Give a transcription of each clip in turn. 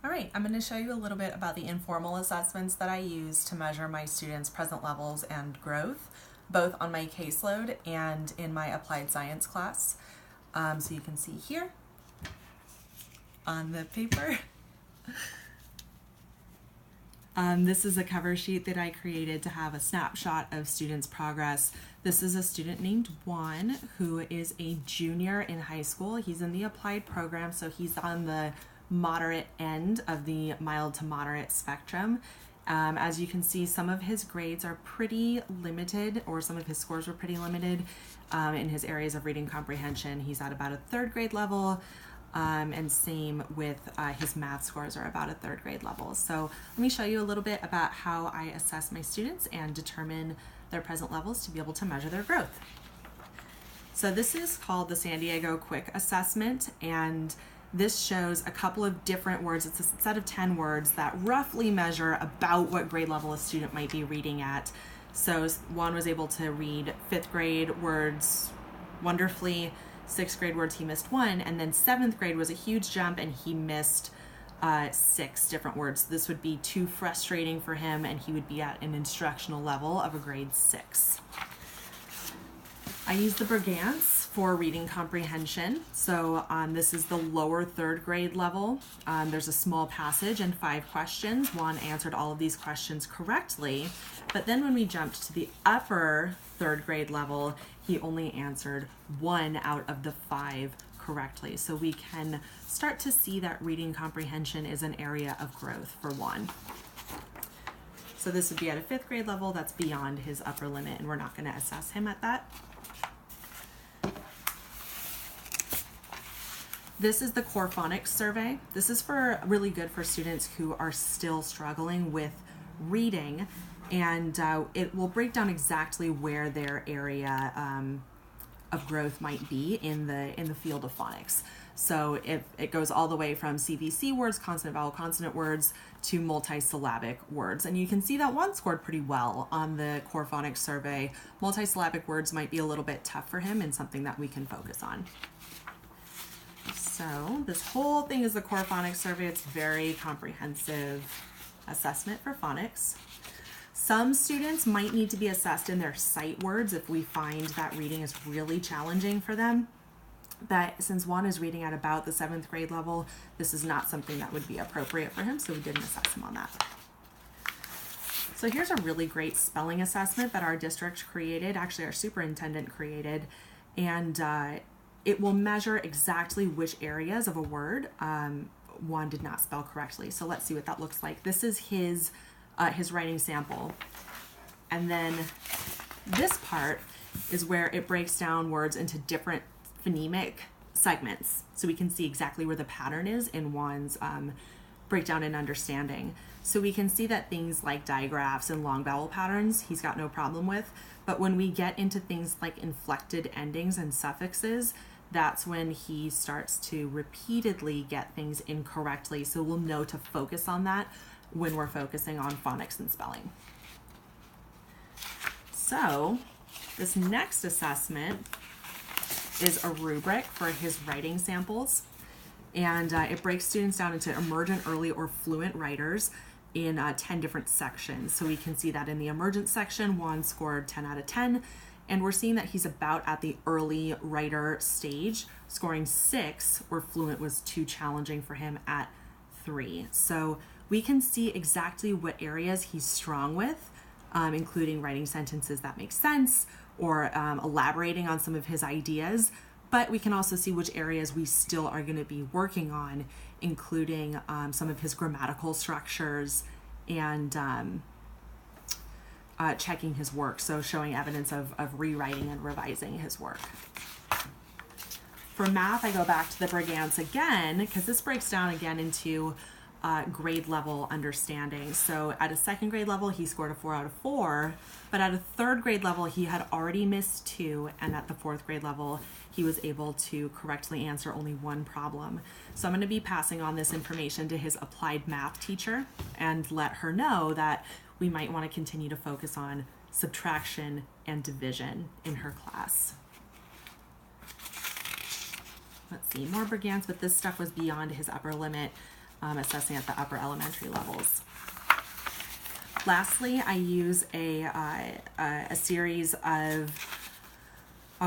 All right, I'm going to show you a little bit about the informal assessments that I use to measure my students' present levels and growth, both on my caseload and in my applied science class. So you can see here on the paper. This is a cover sheet that I created to have a snapshot of students' progress. This is a student named Juan who is a junior in high school. He's in the applied program, so he's on the moderate end of the mild to moderate spectrum. As you can see, some of his grades are pretty limited, or some of his scores were pretty limited in his areas of reading comprehension. He's at about a third grade level. And same with his math scores are about a third grade level. So let me show you a little bit about how I assess my students and determine their present levels to be able to measure their growth. So this is called the San Diego Quick Assessment, and this shows a couple of different words. It's a set of 10 words that roughly measure about what grade level a student might be reading at. So Juan was able to read 5th grade words wonderfully. 6th grade words he missed 1, and then 7th grade was a huge jump and he missed 6 different words. This would be too frustrating for him and he would be at an instructional level of a grade 6. I use the Brigance for reading comprehension. So this is the lower 3rd grade level. There's a small passage and 5 questions. Juan answered all of these questions correctly, but then when we jumped to the upper 3rd grade level, he only answered 1 out of the 5 correctly. So we can start to see that reading comprehension is an area of growth for Juan. So this would be at a 5th grade level. That's beyond his upper limit, and we're not going to assess him at that. This is the core phonics survey. This is really good for students who are still struggling with reading, and it will break down exactly where their area of growth might be in the field of phonics. So if it goes all the way from CVC words, consonant, vowel, consonant words, to multisyllabic words. And you can see that Juan scored pretty well on the core phonics survey. Multisyllabic words might be a little bit tough for him and something that we can focus on. So this whole thing is the core phonics survey. It's very comprehensive assessment for phonics. Some students might need to be assessed in their sight words if we find that reading is really challenging for them. But since Juan is reading at about the 7th grade level, this is not something that would be appropriate for him, so we didn't assess him on that. So here's a really great spelling assessment that our district created, actually our superintendent created, and it will measure exactly which areas of a word Juan did not spell correctly. So let's see what that looks like. This is his writing sample. And then this part is where it breaks down words into different phonemic segments. So we can see exactly where the pattern is in Juan's breakdown and understanding. So we can see that things like digraphs and long vowel patterns, he's got no problem with. But when we get into things like inflected endings and suffixes, that's when he starts to repeatedly get things incorrectly. So we'll know to focus on that when we're focusing on phonics and spelling. So this next assessment is a rubric for his writing samples. And it breaks students down into emergent, early, or fluent writers in 10 different sections. So we can see that in the emergent section, Juan scored 10 out of 10. And we're seeing that he's about at the early writer stage, scoring 6, where fluent was too challenging for him at 3. So we can see exactly what areas he's strong with, including writing sentences that make sense or elaborating on some of his ideas. But we can also see which areas we still are going to be working on, including some of his grammatical structures and checking his work, so showing evidence of rewriting and revising his work. For math, I go back to the Brigance again, because this breaks down again into grade level understanding. So at a 2nd grade level, he scored a 4 out of 4, but at a 3rd grade level, he had already missed 2, and at the 4th grade level, he was able to correctly answer only 1 problem. So I'm going to be passing on this information to his applied math teacher and let her know that we might want to continue to focus on subtraction and division in her class. Let's see, more Brigance, but this stuff was beyond his upper limit. assessing at the upper elementary levels. Lastly, I use a series of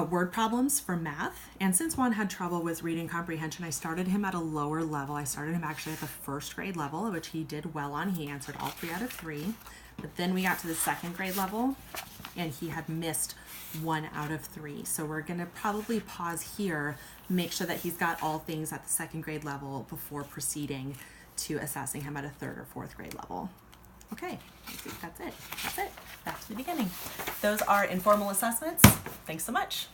word problems for math. And since Juan had trouble with reading comprehension, I started him at a lower level. I started him actually at the first grade level, which he did well on. He answered all 3 out of 3. But then we got to the second grade level, and he had missed 1 out of 3. So we're going to probably pause here, make sure that he's got all things at the second grade level before proceeding to assessing him at a 3rd or 4th grade level. Okay, I think that's it. That's it. Back to the beginning. Those are informal assessments. Thanks so much.